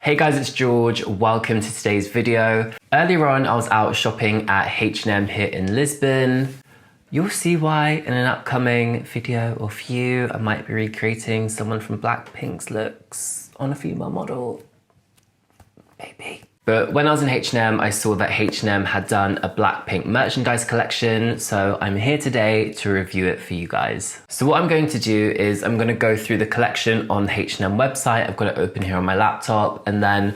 Hey guys, it's George. Welcome to today's video. Earlier on, I was out shopping at H&M here in Lisbon. You'll see why in an upcoming video or few. I might be recreating someone from Blackpink's looks on a female model. Maybe. But when I was in H&M, I saw that H&M had done a Blackpink merchandise collection, so I'm here today to review it for you guys. So what I'm going to do is I'm going to go through the collection on the H&M website. I've got it open here on my laptop, and then,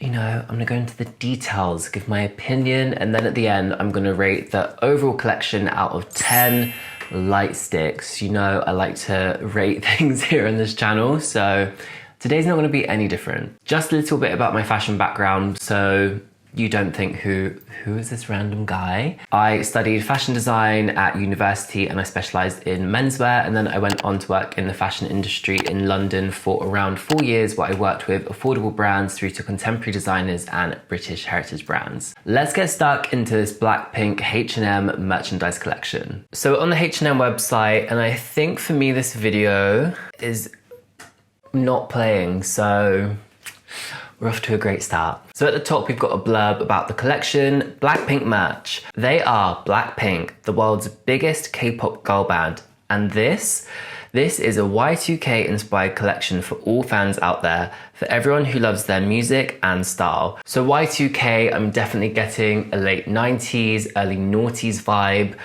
I'm going to go into the details, give my opinion, and then at the end, I'm going to rate the overall collection out of 10 light sticks. I like to rate things here on this channel, so today's not going to be any different. Just a little bit about my fashion background, so you don't think who is this random guy? I studied fashion design at university and I specialised in menswear, and then I went on to work in the fashion industry in London for around 4 years, where I worked with affordable brands through to contemporary designers and British heritage brands. Let's get stuck into this Blackpink H&M merchandise collection. So on the H&M website, and I think for me this video is not playing, so we're off to a great start. So at the top, we've got a blurb about the collection. Blackpink merch. They are Blackpink, the world's biggest K-pop girl band. And this is a Y2K inspired collection for all fans out there, for everyone who loves their music and style. So Y2K, I'm definitely getting a late 90s, early noughties vibe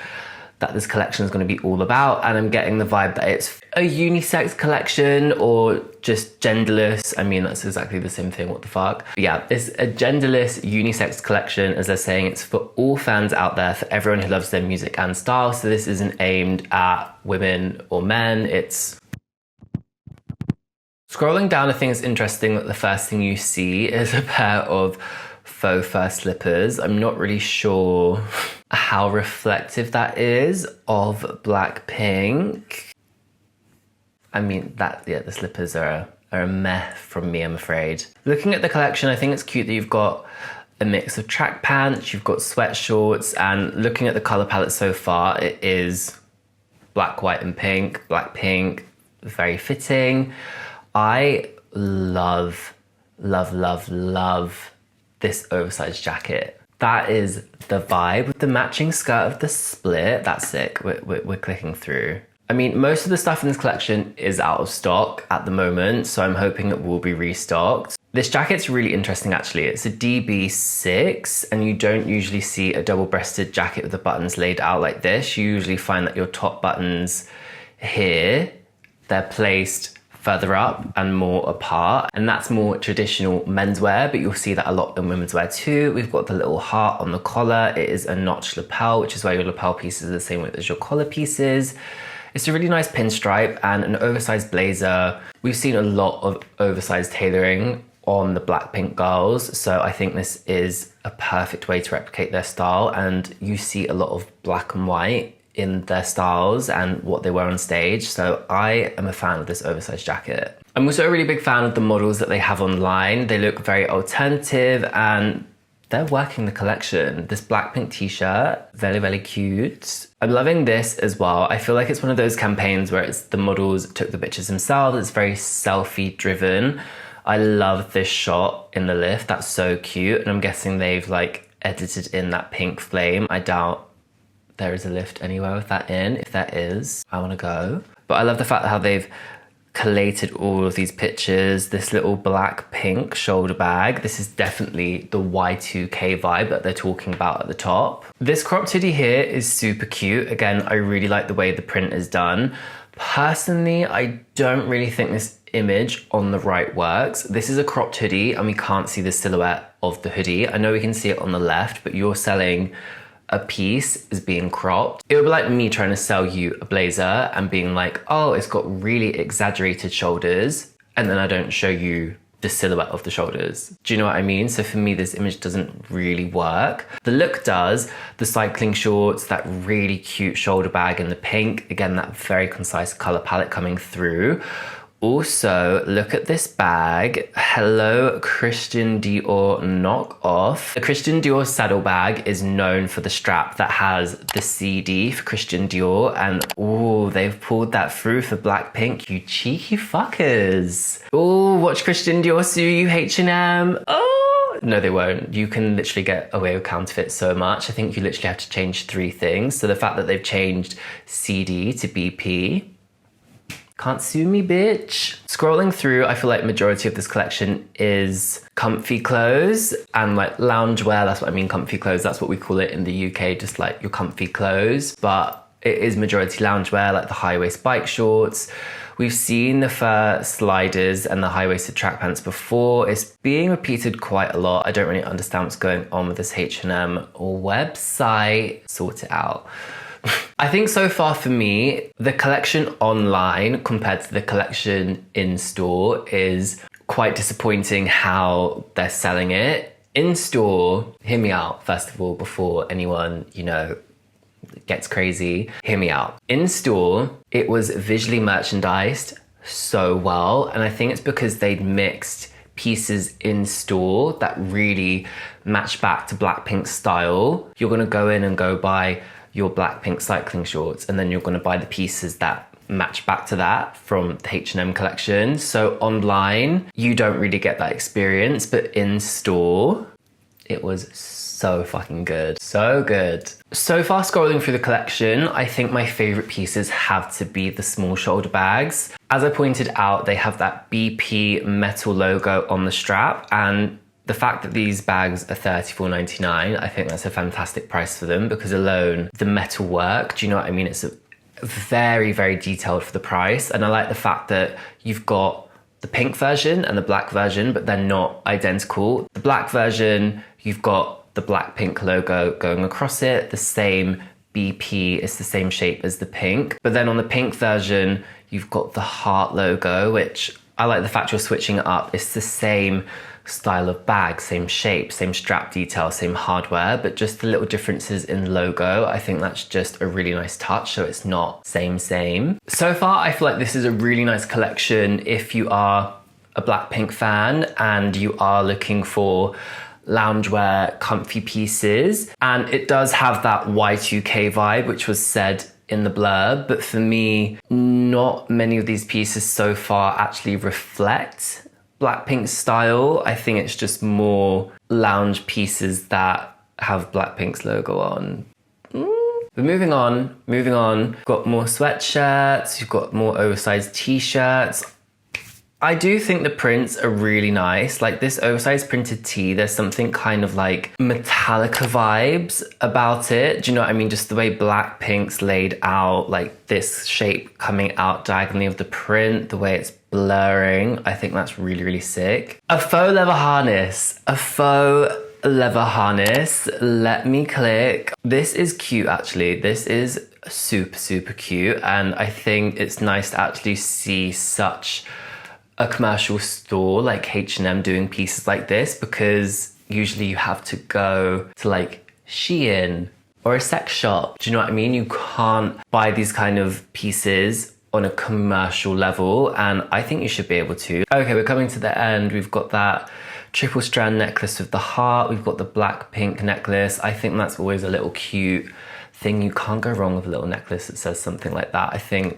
that this collection is going to be all about, and I'm getting the vibe that it's a unisex collection or just genderless. I mean, that's exactly the same thing, what the fuck. But yeah, it's a genderless unisex collection, as they're saying. It's for all fans out there, for everyone who loves their music and style. So this isn't aimed at women or men, it's... Scrolling down, I think it's interesting that the first thing you see is a pair of faux fur slippers. I'm not really sure how reflective that is of Blackpink. I mean, the slippers are a meh from me, I'm afraid. Looking at the collection, I think it's cute that you've got a mix of track pants, you've got sweatshorts, and looking at the color palette so far, it is black, white, and pink. Blackpink, very fitting. I love this oversized jacket. That is the vibe with the matching skirt of the split. That's sick. We're clicking through. I mean, most of the stuff in this collection is out of stock at the moment, so I'm hoping it will be restocked. This jacket's really interesting, actually. It's a DB6, and you don't usually see a double-breasted jacket with the buttons laid out like this. You usually find that your top buttons here, they're placed further up and more apart, and that's more traditional menswear, but you'll see that a lot in women's wear too. We've got the little heart on the collar. It is a notched lapel, which is why your lapel pieces are the same width as your collar pieces. It's a really nice pinstripe and an oversized blazer. We've seen a lot of oversized tailoring on the Blackpink girls, so I think this is a perfect way to replicate their style, and you see a lot of black and white in their styles and what they wear on stage, so I am a fan of this oversized jacket. I'm also a really big fan of the models that they have online. They look very alternative and they're working the collection. This Blackpink t-shirt, very cute. I'm loving this as well. I feel like it's one of those campaigns where it's the models took the pictures themselves. It's very selfie driven. I love this shot in the lift. That's so cute, and I'm guessing they've edited in that pink flame. I doubt there is a lift anywhere with that in. If there is, I want to go. But I love the fact how they've collated all of these pictures. This little black pink shoulder bag. This is definitely the Y2K vibe that they're talking about at the top. This cropped hoodie here is super cute. Again, I really like the way the print is done. Personally, I don't really think this image on the right works. This is a cropped hoodie and we can't see the silhouette of the hoodie. I know we can see it on the left, but you're selling a piece is being cropped. It would be like me trying to sell you a blazer and being like, oh, it's got really exaggerated shoulders, and then I don't show you the silhouette of the shoulders. Do you know what I mean? So for me, this image doesn't really work. The look does. The cycling shorts, that really cute shoulder bag in the pink. Again, that very concise color palette coming through. Also, look at this bag. Hello Christian Dior knockoff. The Christian Dior saddlebag is known for the strap that has the CD for Christian Dior, and oh, they've pulled that through for Blackpink, you cheeky fuckers. Oh, watch Christian Dior sue you, H&M. Oh, no, they won't. You can literally get away with counterfeit so much. I think you literally have to change 3 things. So the fact that they've changed CD to BP, can't sue me, bitch. Scrolling through, I feel like majority of this collection is comfy clothes and like loungewear. That's what I mean, comfy clothes. That's what we call it in the UK, just like your comfy clothes. But it is majority loungewear, like the high-waist bike shorts. We've seen the fur sliders and the high-waisted track pants before. It's being repeated quite a lot. I don't really understand what's going on with this H&M website. Sort it out. I think so far for me, the collection online compared to the collection in store is quite disappointing how they're selling it. In store, hear me out, first of all, before anyone, gets crazy. Hear me out. In store, it was visually merchandised so well, and I think it's because they'd mixed pieces in store that really match back to Blackpink's style. You're gonna go in and go buy your Blackpink cycling shorts, and then you're going to buy the pieces that match back to that from the H&M collection. So online, you don't really get that experience, but in store, it was so fucking good. So good. So far scrolling through the collection, I think my favorite pieces have to be the small shoulder bags. As I pointed out, they have that BP metal logo on the strap, and the fact that these bags are $34.99, I think that's a fantastic price for them, because alone, the metal work, do you know what I mean? It's very, very detailed for the price. And I like the fact that you've got the pink version and the black version, but they're not identical. The black version, you've got the Blackpink logo going across it, the same BP is the same shape as the pink. But then on the pink version, you've got the heart logo, which I like the fact you're switching it up. It's the same style of bag, same shape, same strap detail, same hardware, but just the little differences in logo. I think that's just a really nice touch, so it's not same. So far, I feel like this is a really nice collection if you are a Blackpink fan and you are looking for loungewear, comfy pieces. And it does have that Y2K vibe, which was said in the blurb, but for me, not many of these pieces so far actually reflect Blackpink's style. I think it's just more lounge pieces that have Blackpink's logo on. But moving on, got more sweatshirts, you've got more oversized t-shirts. I do think the prints are really nice. Like this oversized printed tee, there's something kind of like Metallica vibes about it. Do you know what I mean? Just the way Blackpink's laid out, like this shape coming out diagonally of the print, the way it's blurring. I think that's really, really sick. A faux leather harness. Let me click. This is cute, actually. This is super, super cute. And I think it's nice to actually see such a commercial store like H&M doing pieces like this, because usually you have to go to like Shein or a sex shop. Do you know what I mean? You can't buy these kind of pieces on a commercial level, and I think you should be able to. Okay, we're coming to the end. We've got that triple strand necklace with the heart. We've got the Blackpink necklace. I think that's always a little cute thing. You can't go wrong with a little necklace that says something like that. I think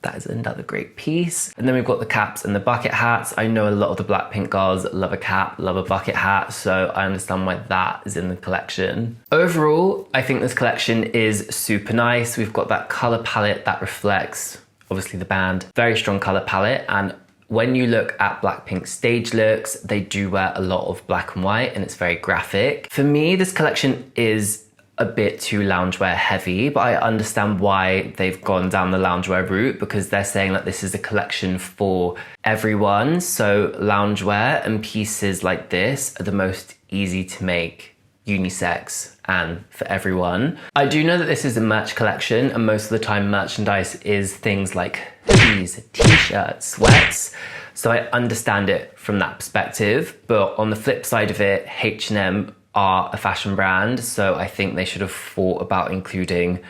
that is another great piece. And then we've got the caps and the bucket hats. I know a lot of the Blackpink girls love a cap, love a bucket hat, so I understand why that is in the collection. Overall, I think this collection is super nice. We've got that color palette that reflects, obviously, the band. Very strong color palette, and when you look at Blackpink stage looks, they do wear a lot of black and white, and it's very graphic. For me, this collection is a bit too loungewear heavy, but I understand why they've gone down the loungewear route, because they're saying that this is a collection for everyone. So loungewear and pieces like this are the most easy to make unisex and for everyone. I do know that this is a merch collection, and most of the time merchandise is things like hoodies, t-shirts, sweats. So I understand it from that perspective, but on the flip side of it, H&M are a fashion brand, so I think they should have thought about including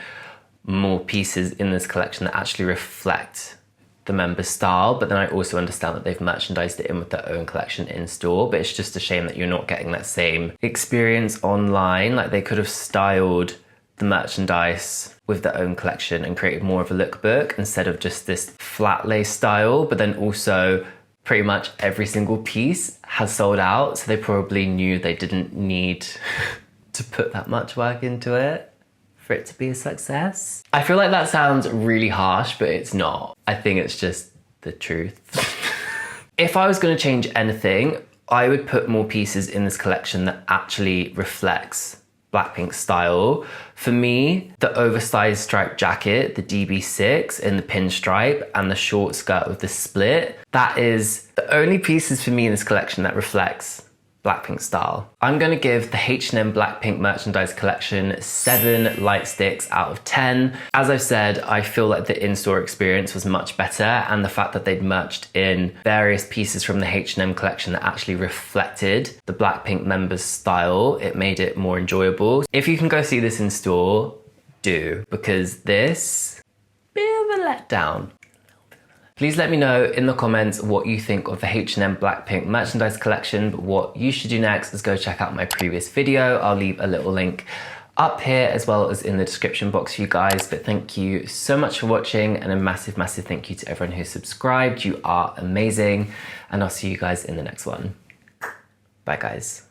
more pieces in this collection that actually reflect the members style, but then I also understand that they've merchandised it in with their own collection in store, but it's just a shame that you're not getting that same experience online. Like, they could have styled the merchandise with their own collection and created more of a lookbook instead of just this flat lace style, but then also pretty much every single piece has sold out, so they probably knew they didn't need to put that much work into it for it to be a success. I feel like that sounds really harsh, but it's not. I think it's just the truth. If I was gonna change anything, I would put more pieces in this collection that actually reflects Blackpink style. For me, the oversized striped jacket, the DB6 in the pinstripe, and the short skirt with the split, that is the only pieces for me in this collection that reflects Blackpink style. I'm gonna give the H&M Blackpink merchandise collection 7 light sticks out of 10. As I've said, I feel like the in-store experience was much better, and the fact that they'd merged in various pieces from the H&M collection that actually reflected the Blackpink members' style, it made it more enjoyable. If you can go see this in store, do, because this, bit of a letdown. Please let me know in the comments what you think of the H&M Blackpink merchandise collection. But what you should do next is go check out my previous video. I'll leave a little link up here as well as in the description box for you guys. But thank you so much for watching, and a massive, massive thank you to everyone who subscribed. You are amazing, and I'll see you guys in the next one. Bye guys.